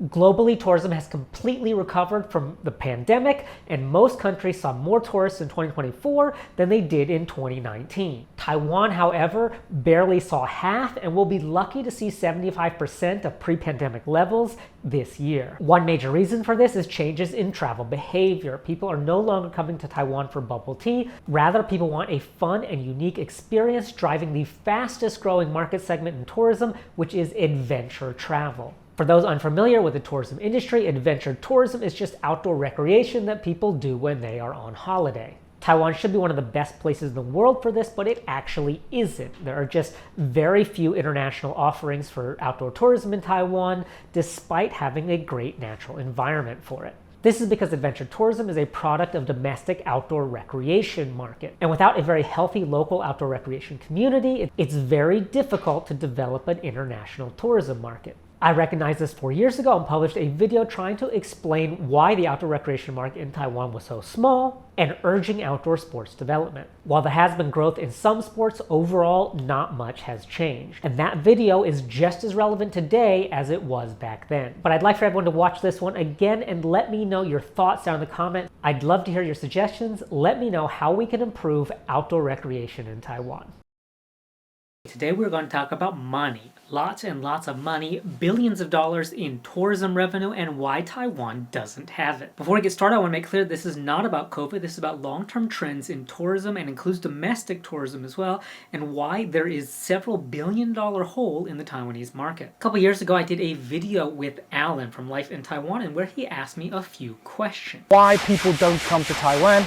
Globally, tourism has completely recovered from the pandemic, and most countries saw more tourists in 2024 than they did in 2019. Taiwan, however, barely saw half and will be lucky to see 75% of pre-pandemic levels this year. One major reason for this is changes in travel behavior. People are no longer coming to Taiwan for bubble tea. Rather, people want a fun and unique experience, driving the fastest growing market segment in tourism, which is adventure travel. For those unfamiliar with the tourism industry, adventure tourism is just outdoor recreation that people do when they are on holiday. Taiwan should be one of the best places in the world for this, but it actually isn't. There are just very few international offerings for outdoor tourism in Taiwan, despite having a great natural environment for it. This is because adventure tourism is a product of domestic outdoor recreation market. And without a very healthy local outdoor recreation community, it's very difficult to develop an international tourism market. I recognized this 4 years ago and published a video trying to explain why the outdoor recreation market in Taiwan was so small and urging outdoor sports development. While there has been growth in some sports, overall not much has changed. And that video is just as relevant today as it was back then. But I'd like for everyone to watch this one again and let me know your thoughts down in the comments. I'd love to hear your suggestions. Let me know how we can improve outdoor recreation in Taiwan. Today we're going to talk about money. Lots and lots of money, billions of dollars in tourism revenue, and why Taiwan doesn't have it. Before we get started, I want to make clear this is not about COVID. This is about long-term trends in tourism and includes domestic tourism as well, and why there is several billion-dollar hole in the Taiwanese market. A couple years ago, I did a video with Alan from Life in Taiwan, and where he asked me a few questions. Why people don't come to Taiwan?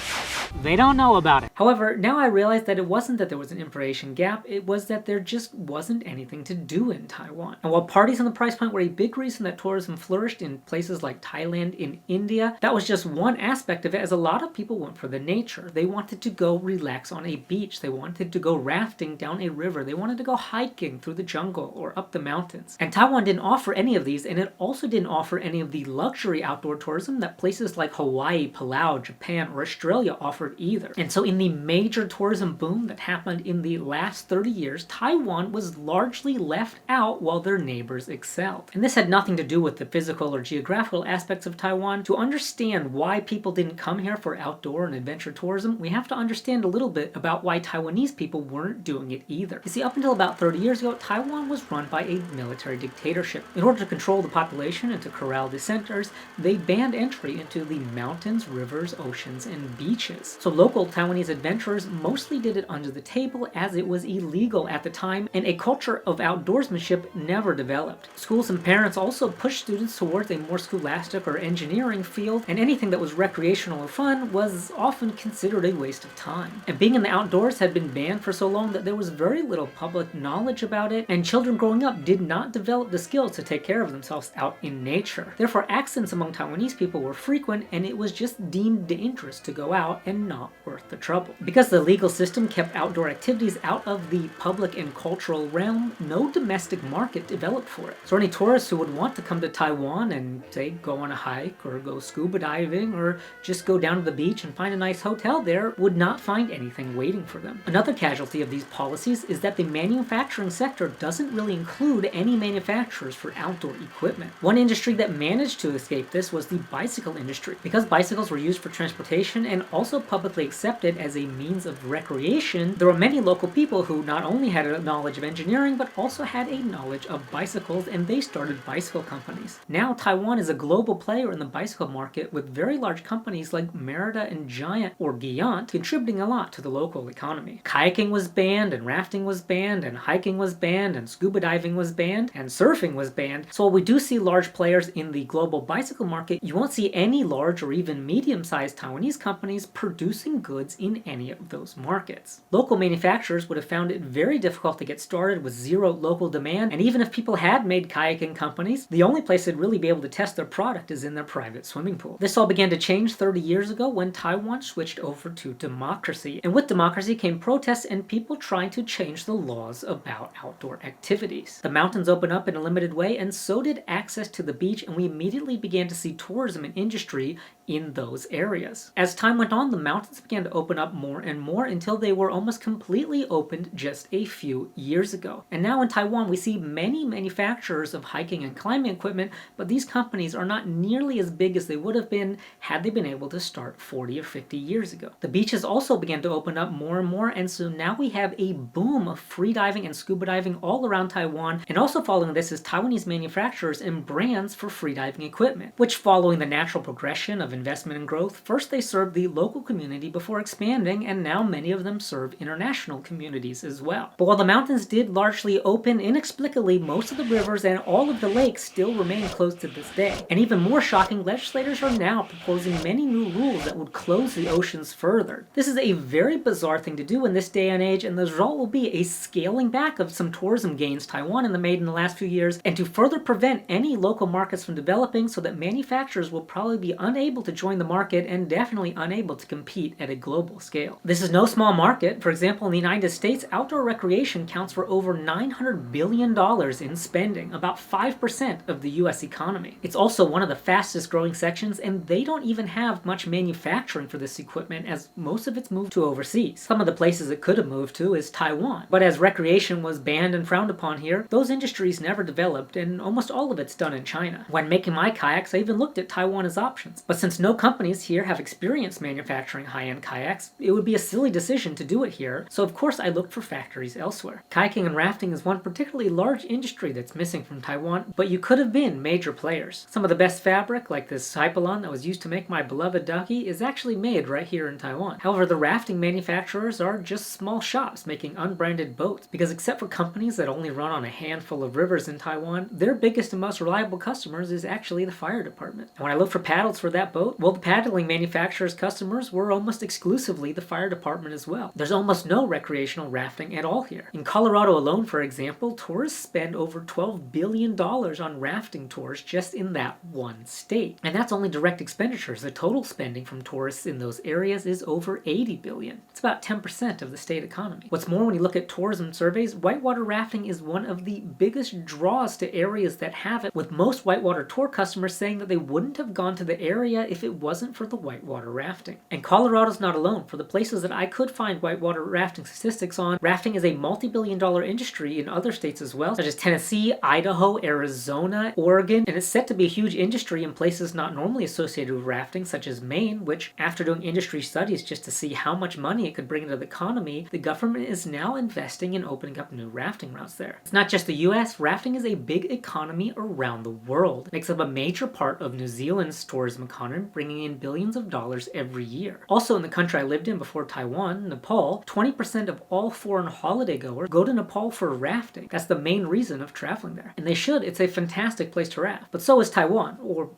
They don't know about it. However, now I realize that it wasn't that there was an information gap, it was that there just wasn't anything to do in Taiwan. And while parties on the price point were a big reason that tourism flourished in places like Thailand, in India, that was just one aspect of it, as a lot of people went for the nature. They wanted to go relax on a beach, they wanted to go rafting down a river, they wanted to go hiking through the jungle or up the mountains. And Taiwan didn't offer any of these, and it also didn't offer any of the luxury outdoor tourism that places like Hawaii, Palau, Japan, or Australia offered either. And so in the major tourism boom that happened in the last 30 years, Taiwan was largely left out while their neighbors excelled. And this had nothing to do with the physical or geographical aspects of Taiwan. To understand why people didn't come here for outdoor and adventure tourism, we have to understand a little bit about why Taiwanese people weren't doing it either. You see, up until about 30 years ago, Taiwan was run by a military dictatorship. In order to control the population and to corral dissenters, they banned entry into the mountains, rivers, oceans, and beaches. So local Taiwanese adventurers mostly did it under the table, as it was illegal at the time, and a culture of outdoorsmanship never developed. Schools and parents also pushed students towards a more scholastic or engineering field, and anything that was recreational or fun was often considered a waste of time. And being in the outdoors had been banned for so long that there was very little public knowledge about it, and children growing up did not develop the skills to take care of themselves out in nature. Therefore, accidents among Taiwanese people were frequent, and it was just deemed dangerous to go out and not worth the trouble. Because the legal system kept outdoor activities out of the public and cultural realm, no domestic market developed for it. So any tourists who would want to come to Taiwan and, say, go on a hike or go scuba diving or just go down to the beach and find a nice hotel there would not find anything waiting for them. Another casualty of these policies is that the manufacturing sector doesn't really include any manufacturers for outdoor equipment. One industry that managed to escape this was the bicycle industry. Because bicycles were used for transportation and also publicly accepted as a means of recreation, there were many local people who not only had a knowledge of engineering but also had a knowledge of bicycles, and they started bicycle companies. Now Taiwan is a global player in the bicycle market, with very large companies like Merida and Giant or Giant contributing a lot to the local economy. Kayaking was banned, and rafting was banned, and hiking was banned, and scuba diving was banned, and surfing was banned. So while we do see large players in the global bicycle market, you won't see any large or even medium-sized Taiwanese companies producing goods in any of those markets. Local manufacturers would have found it very difficult to get started with zero local demand, and even if people had made kayaking companies, the only place they'd really be able to test their product is in their private swimming pool. This all began to change 30 years ago when Taiwan switched over to democracy, and with democracy came protests and people trying to change the laws about outdoor activities. The mountains opened up in a limited way, and so did access to the beach, and we immediately began to see tourism and industry in those areas. As time went on, the mountains began to open up more and more until they were almost completely opened just a few few years ago. And now in Taiwan, we see many manufacturers of hiking and climbing equipment, but these companies are not nearly as big as they would have been had they been able to start 40 or 50 years ago. The beaches also began to open up more and more, and so now we have a boom of free diving and scuba diving all around Taiwan, and also following this is Taiwanese manufacturers and brands for freediving equipment, which, following the natural progression of investment and growth, first they served the local community before expanding, and now many of them serve international communities as well. But while the mountains did largely open, inexplicably most of the rivers and all of the lakes still remain closed to this day. And even more shocking, legislators are now proposing many new rules that would close the oceans further. This is a very bizarre thing to do in this day and age, and the result will be a scaling back of some tourism gains Taiwan has made in the last few years, and to further prevent any local markets from developing, so that manufacturers will probably be unable to join the market and definitely unable to compete at a global scale. This is no small market. For example, in the United States, outdoor recreation counts for over $900 billion in spending, about 5% of the US economy. It's also one of the fastest growing sections, and they don't even have much manufacturing for this equipment, as most of it's moved to overseas. Some of the places it could have moved to is Taiwan, but as recreation was banned and frowned upon here, those industries never developed, and almost all of it's done in China. When making my kayaks, I even looked at Taiwan as options, but since no companies here have experience manufacturing high-end kayaks, it would be a silly decision to do it here, so of course I looked for factories elsewhere. Kayaking and rafting is one particularly large industry that's missing from Taiwan, but you could have been major players. Some of the best fabric, like this hypalon that was used to make my beloved ducky, is actually made right here in Taiwan. However, the rafting manufacturers are just small shops making unbranded boats, because except for companies that only run on a handful of rivers in Taiwan, their biggest and most reliable customers is actually the fire department. And when I looked for paddles for that boat, well, the paddling manufacturer's customers were almost exclusively the fire department as well. There's almost no recreational rafting at all here. In Colorado alone, for example, tourists spend over $12 billion on rafting tours just in that one state. And that's only direct expenditures. The total spending from tourists in those areas is over $80 billion. It's about 10% of the state economy. What's more, when you look at tourism surveys, whitewater rafting is one of the biggest draws to areas that have it, with most whitewater tour customers saying that they wouldn't have gone to the area if it wasn't for the whitewater rafting. And Colorado's not alone. For the places that I could find whitewater rafting statistics on, rafting is a multi-billion-dollar industry in other states as well, such as Tennessee, Idaho, Arizona, Oregon, and it's set to be a huge industry in places not normally associated with rafting, such as Maine, which, after doing industry studies just to see how much money it could bring into the economy, the government is now investing in opening up new rafting routes there. It's not just the US, rafting is a big economy around the world. It makes up a major part of New Zealand's tourism economy, bringing in billions of dollars every year. Also, in the country I lived in before Taiwan, Nepal, 20% of all foreign holiday goers go to Nepal for rafting. That's the main reason of traveling there. And they should. It's a fantastic place to raft. But so is Taiwan, or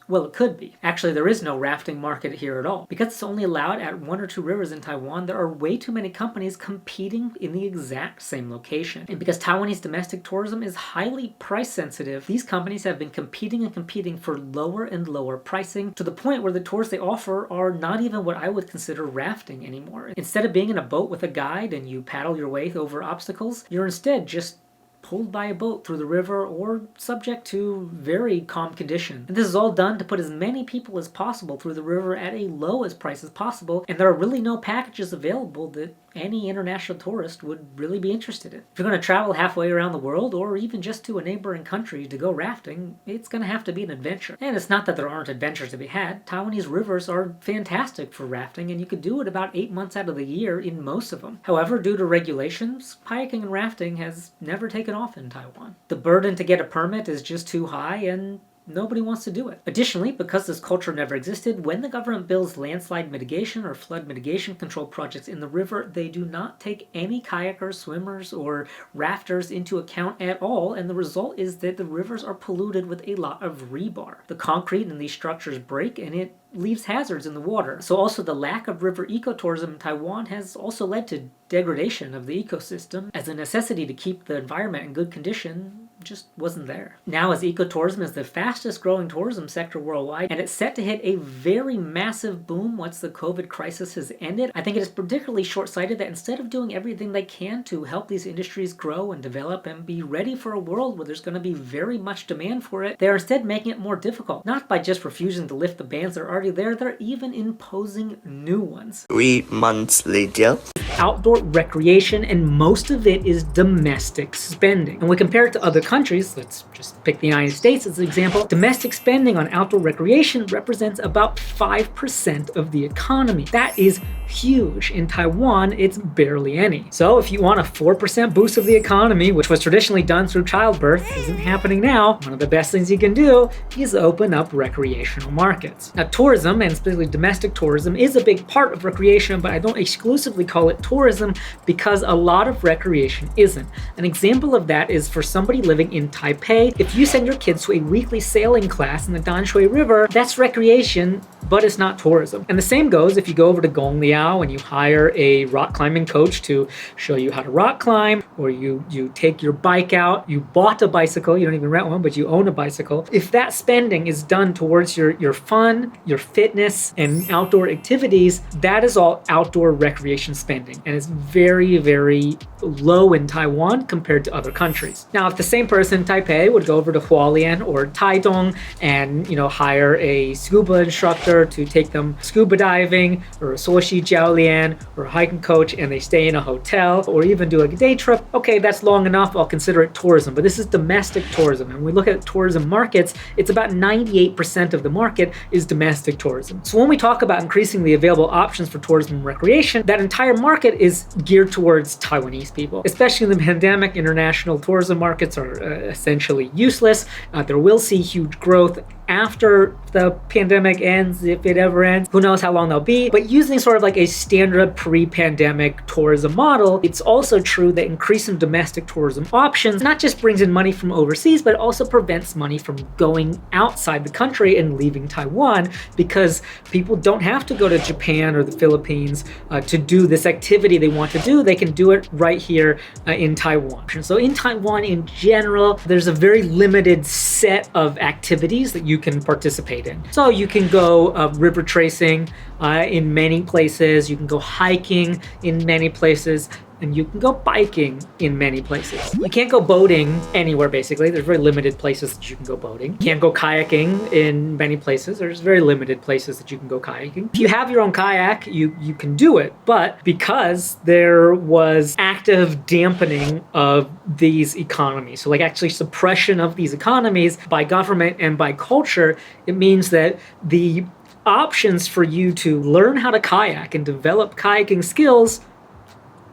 well, it could be. Actually, there is no rafting market here at all. Because it's only allowed at one or two rivers in Taiwan, there are way too many companies competing in the exact same location. And because Taiwanese domestic tourism is highly price sensitive, these companies have been competing for lower and lower pricing, to the point where the tours they offer are not even what I would consider rafting anymore. Instead of being in a boat with a guide and you paddle your way over obstacles, you're instead just pulled by a boat through the river or subject to very calm conditions. And this is all done to put as many people as possible through the river at a lowest price as possible, and there are really no packages available that any international tourist would really be interested in. If you're going to travel halfway around the world, or even just to a neighboring country to go rafting, it's going to have to be an adventure. And it's not that there aren't adventures to be had. Taiwanese rivers are fantastic for rafting, and you could do it about 8 months out of the year in most of them. However, due to regulations, kayaking and rafting has never taken off in Taiwan. The burden to get a permit is just too high, and nobody wants to do it. Additionally, because this culture never existed, when the government builds landslide mitigation or flood mitigation control projects in the river, they do not take any kayakers, swimmers, or rafters into account at all, and the result is that the rivers are polluted with a lot of rebar. The concrete in these structures break, and it leaves hazards in the water. So also the lack of river ecotourism in Taiwan has also led to degradation of the ecosystem, as the necessity to keep the environment in good condition just wasn't there. Now, as ecotourism is the fastest growing tourism sector worldwide, and it's set to hit a very massive boom once the COVID crisis has ended, I think it is particularly short-sighted that instead of doing everything they can to help these industries grow and develop and be ready for a world where there's going to be very much demand for it, they are instead making it more difficult. Not by just refusing to lift the bans that are already there, they're even imposing new ones. 3 months later. outdoor recreation, and most of it is domestic spending. And we compare it to other countries, let's just pick the United States as an example. Domestic spending on outdoor recreation represents about 5% of the economy. That is huge. In Taiwan, it's barely any. So if you want a 4% boost of the economy, which was traditionally done through childbirth, isn't happening now, one of the best things you can do is open up recreational markets. Now, tourism, and specifically domestic tourism, is a big part of recreation, but I don't exclusively call it tourism because a lot of recreation isn't. An example of that is for somebody living in Taipei, if you send your kids to a weekly sailing class in the Danshui River, that's recreation, but it's not tourism. And the same goes if you go over to Gongliao and you hire a rock climbing coach to show you how to rock climb, or you take your bike out, you bought a bicycle, you don't even rent one, but you own a bicycle. If that spending is done towards your fun, your fitness, and outdoor activities, that is all outdoor recreation spending. And it's very, very low in Taiwan compared to other countries. Now, if the same person in Taipei would go over to Hualien or Taitung and hire a scuba instructor to take them scuba diving, or a sushi jiaolian, or a hiking coach, and they stay in a hotel, or even do a day trip, okay, that's long enough, I'll consider it tourism. But this is domestic tourism. And when we look at tourism markets, it's about 98% of the market is domestic tourism. So when we talk about increasing the available options for tourism and recreation, that entire market is geared towards Taiwanese people. Especially in the pandemic, international tourism markets are essentially useless. There will see huge growth after the pandemic ends, if it ever ends. Who knows how long they'll be. But using sort of like a standard pre-pandemic tourism model, it's also true that increasing domestic tourism options not just brings in money from overseas, but also prevents money from going outside the country and leaving Taiwan, because people don't have to go to Japan or the Philippines to do this activity they want to do. They can do it right here in Taiwan. So in Taiwan in general, there's a very limited set of activities that you can participate in. So you can go river tracing in many places, you can go hiking in many places, and you can go biking in many places. You can't go boating anywhere, basically. There's very limited places that you can go boating. You can't go kayaking in many places. There's very limited places that you can go kayaking. If you have your own kayak, you can do it. But because there was active dampening of these economies, so like actually suppression of these economies by government and by culture, it means that the options for you to learn how to kayak and develop kayaking skills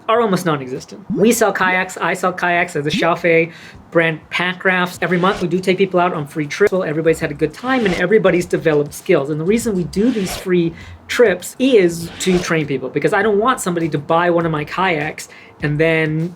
are almost non-existent. We sell kayaks, I sell kayaks as a Xiaofei brand pack rafts. Every month we do take people out on free trips. Well, everybody's had a good time and everybody's developed skills. And the reason we do these free trips is to train people, because I don't want somebody to buy one of my kayaks and then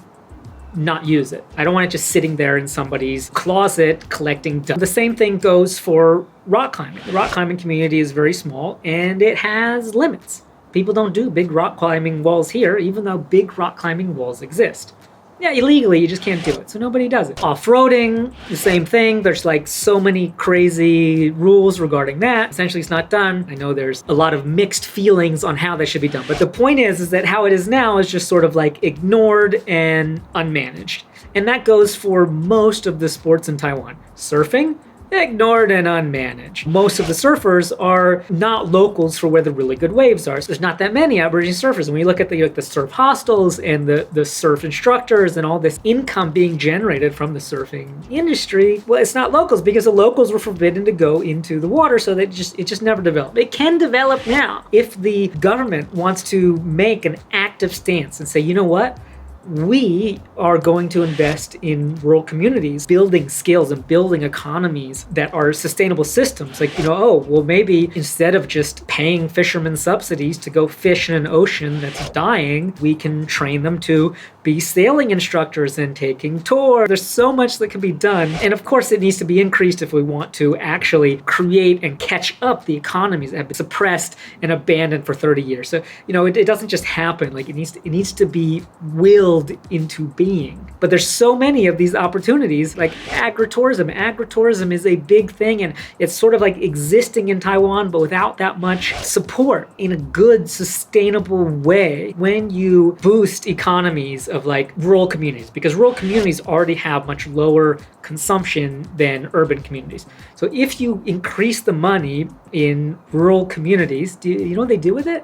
not use it. I don't want it just sitting there in somebody's closet collecting dust. The same thing goes for rock climbing. The rock climbing community is very small and it has limits. People don't do big rock climbing walls here, even though big rock climbing walls exist. Yeah, illegally, you just can't do it, so nobody does it. Off-roading, the same thing. There's like so many crazy rules regarding that. Essentially, it's not done. I know there's a lot of mixed feelings on how that should be done, but the point is that how it is now is just sort of like ignored and unmanaged. And that goes for most of the sports in Taiwan. Surfing, ignored and unmanaged. Most of the surfers are not locals for where the really good waves are. So there's not that many Aboriginal surfers. And when you look at the surf hostels and the surf instructors and all this income being generated from the surfing industry, well, it's not locals, because the locals were forbidden to go into the water, so it just never developed. It can develop now if the government wants to make an active stance and say, you know what? We are going to invest in rural communities, building skills and building economies that are sustainable systems. Like, maybe instead of just paying fishermen subsidies to go fish in an ocean that's dying, we can train them to be sailing instructors and taking tours. There's so much that can be done. And of course, it needs to be increased if we want to actually create and catch up the economies that have been suppressed and abandoned for 30 years. So, it doesn't just happen. Like, it needs to be willed into being. But there's so many of these opportunities, like agritourism. Agritourism is a big thing, and it's sort of like existing in Taiwan, but without that much support in a good, sustainable way. When you boost economies of like rural communities, because rural communities already have much lower consumption than urban communities. So if you increase the money in rural communities, do you know what they do with it?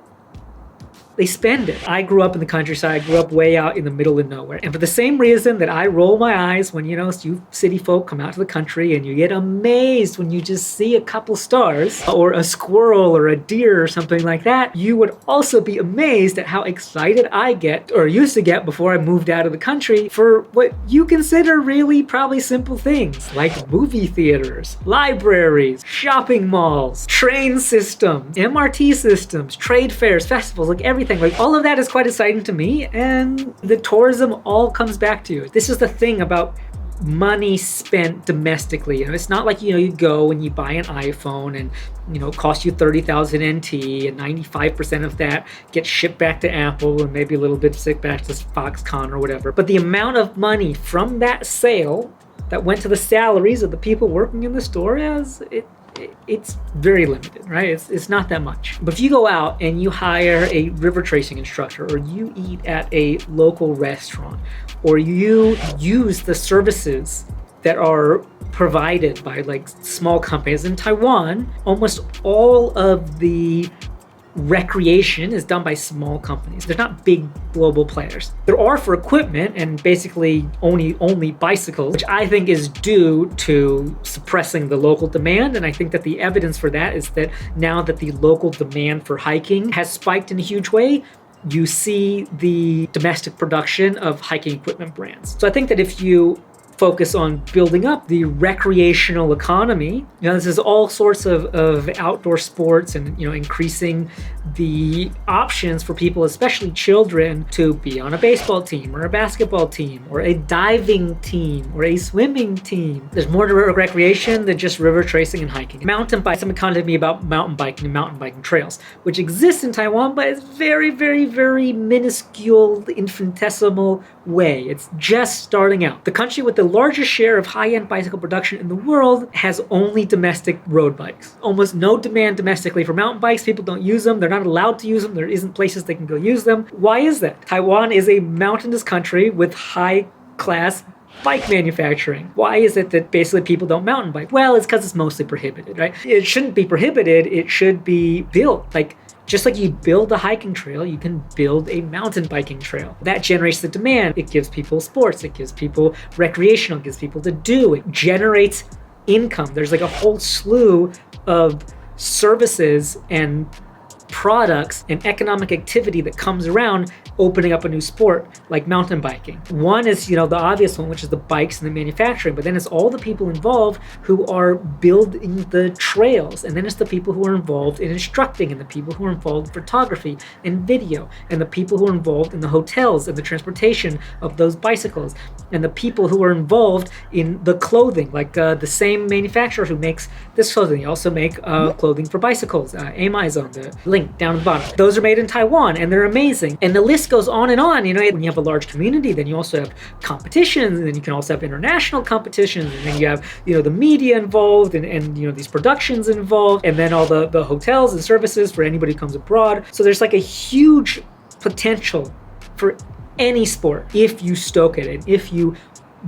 They spend it. I grew up in the countryside. I grew up way out in the middle of nowhere. And for the same reason that I roll my eyes when, you city folk come out to the country and you get amazed when you just see a couple stars or a squirrel or a deer or something like that, you would also be amazed at how excited I get, or used to get before I moved out of the country, for what you consider really probably simple things like movie theaters, libraries, shopping malls, train systems, MRT systems, trade fairs, festivals, like everything. Like all of that is quite exciting to me, and the tourism all comes back to you. This is the thing about money spent domestically. It's not like, you go and you buy an iPhone and, it costs you 30,000 NT and 95% of that gets shipped back to Apple and maybe a little bit shipped back to Foxconn or whatever. But the amount of money from that sale that went to the salaries of the people working in the store it's very limited, right? It's not that much. But if you go out and you hire a river tracing instructor, or you eat at a local restaurant, or you use the services that are provided by like small companies in Taiwan, almost all of the recreation is done by small companies. They're not big global players. There are for equipment and basically only bicycles, which I think is due to suppressing the local demand. And I think that the evidence for that is that now that the local demand for hiking has spiked in a huge way, you see the domestic production of hiking equipment brands. So I think that if you focus on building up the recreational economy, this is all sorts of outdoor sports and, increasing the options for people, especially children, to be on a baseball team or a basketball team or a diving team or a swimming team. There's more to recreation than just river tracing and hiking. Mountain bike, someone contacted me about mountain biking and mountain biking trails, which exist in Taiwan, but it's very, very, very minuscule, infinitesimal way. It's just starting out. The country with the largest share of high-end bicycle production in the world has only domestic road bikes. Almost no demand domestically for mountain bikes. People don't use them. They're not allowed to use them. There isn't places they can go use them. Why is that? Taiwan is a mountainous country with high-class bike manufacturing. Why is it that basically people don't mountain bike? Well, it's because it's mostly prohibited, right? It shouldn't be prohibited. It should be built. Just like you build a hiking trail, you can build a mountain biking trail. That generates the demand. It gives people sports. It gives people recreational. It gives people to do. It generates income. There's like a whole slew of services and products and economic activity that comes around opening up a new sport like mountain biking. One is, the obvious one, which is the bikes and the manufacturing, but then it's all the people involved who are building the trails, and then it's the people who are involved in instructing, and the people who are involved in photography and video, and the people who are involved in the hotels and the transportation of those bicycles, and the people who are involved in the clothing, like the same manufacturer who makes this clothing. They also make clothing for bicycles, Amazon, the link down at the bottom. Those are made in Taiwan, and they're amazing. And the list goes on and on. When you have a large community, then you also have competitions, and then you can also have international competitions, and then you have, the media involved, and these productions involved, and then all the hotels and services for anybody who comes abroad. So there's like a huge potential for any sport if you stoke it and if you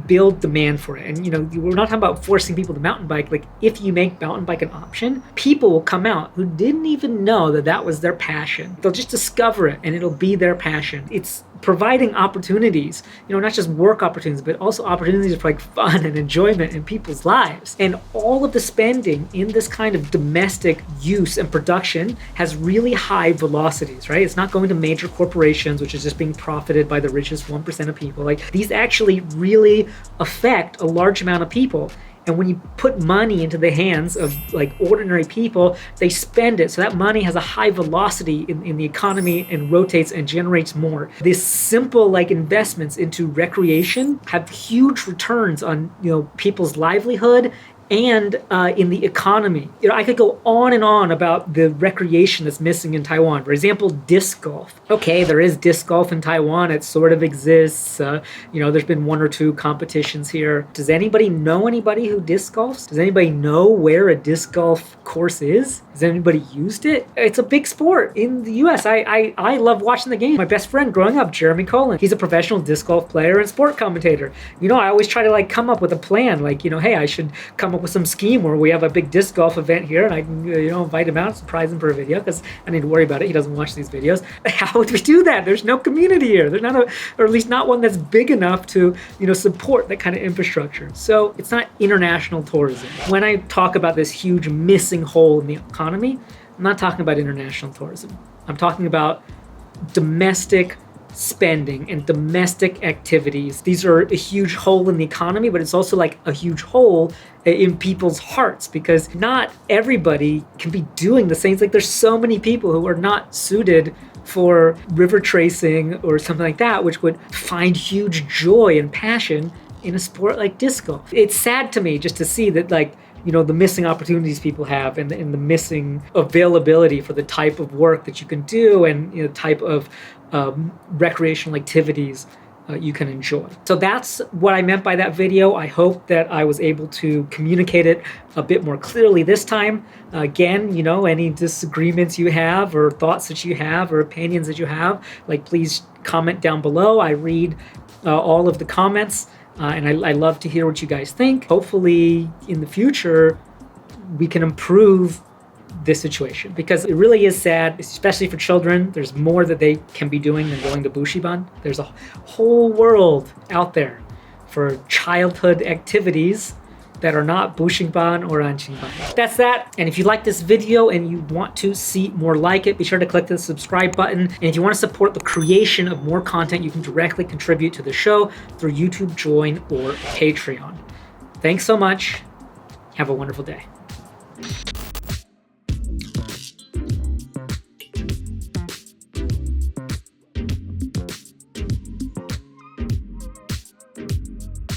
build demand for it. And we're not talking about forcing people to mountain bike. Like, if you make mountain bike an option, people will come out who didn't even know that was their passion. They'll just discover it and it'll be their passion. It's providing opportunities, not just work opportunities, but also opportunities for like fun and enjoyment in people's lives. And all of the spending in this kind of domestic use and production has really high velocities, right? It's not going to major corporations, which is just being profited by the richest 1% of people. Like, these actually really affect a large amount of people. And when you put money into the hands of like ordinary people, they spend it. So that money has a high velocity in the economy and rotates and generates more. These simple like investments into recreation have huge returns on, people's livelihood and in the economy. I could go on and on about the recreation that's missing in Taiwan. For example, disc golf. Okay, there is disc golf in Taiwan. It sort of exists. There's been one or two competitions here. Does anybody know anybody who disc golfs? Does anybody know where a disc golf course is? Has anybody used it? It's a big sport in the US. I love watching the game. My best friend growing up, Jeremy Colin, he's a professional disc golf player and sport commentator. I always try to like come up with a plan. Like, hey, I should come come up with some scheme where we have a big disc golf event here and I can, invite him out, surprise him for a video, because I need to worry about it. He doesn't watch these videos. How would we do that? There's no community here. There's not or at least not one that's big enough to, support that kind of infrastructure. So it's not international tourism. When I talk about this huge missing hole in the economy, I'm not talking about international tourism. I'm talking about domestic spending and domestic activities. These are a huge hole in the economy, but it's also like a huge hole in people's hearts, because not everybody can be doing the same. It's like there's so many people who are not suited for river tracing or something like that, which would find huge joy and passion in a sport like disc golf. It's sad to me just to see that, the missing opportunities people have and the missing availability for the type of work that you can do and type of recreational activities you can enjoy. So that's what I meant by that video. I hope that I was able to communicate it a bit more clearly this time. Again, any disagreements you have or thoughts that you have or opinions that you have, please comment down below. I read all of the comments. And I love to hear what you guys think. Hopefully in the future, we can improve this situation, because it really is sad, especially for children. There's more that they can be doing than going to Bushiban. There's a whole world out there for childhood activities that are not Bushiban or Anshinban. That's that. And if you like this video and you want to see more like it, be sure to click the subscribe button. And if you want to support the creation of more content, you can directly contribute to the show through YouTube Join or Patreon. Thanks so much. Have a wonderful day.